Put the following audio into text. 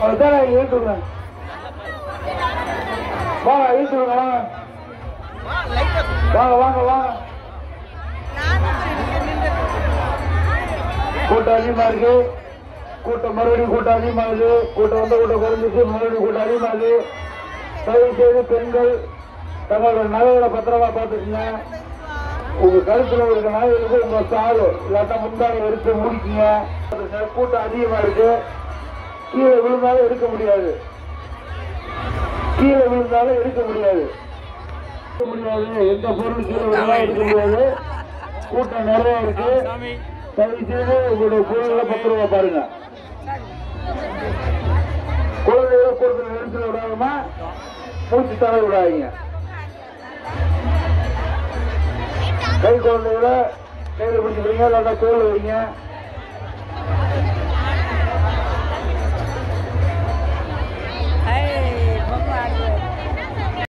அதுதான் இழுத்துங்க. வாங்க இழுத்துங்க, வாங்க வாங்க வாங்க. கூட்டம் அதிகமா இருக்கு. கூட்டம் மறுபடியும் கூட்டம் அதிகமாகுது. கூட்டம் வந்த கூட்டம் குறைஞ்சிச்சு, மறுபடியும் கூட்டம் அதிகமாகுது. தயவு செய்து பெண்கள் தங்களோட நகைகளை பத்திரமா பார்த்துக்குங்க. உங்க கருத்துல இருக்க நகைகளுக்கு உங்க சாரு இல்லாட்டா முந்தானை எடுத்து முடிக்குங்க. கூட்டம் அதிகமா இருக்கு. கீழே விழுந்தாலும் எடுக்க முடியாது. கீழே விழுந்தாலும் எடுக்க முடியாது. எந்த பொருள் கீழே விழுந்தாலும் எடுக்க முடியாது. கூட்டம் நிறைய இருக்கு. தயவு செய்து உங்களுடைய பொருள்களை பத்திரமா பாருங்க. குழந்தைகளை கூட்டத்தில் நிறுத்த விடாம மூச்சு தலை விடாதீங்க. கை குழந்தைகளை கையில் பிடிச்சிக்கிறீங்க, இல்லாட்டா தோல் வைங்க.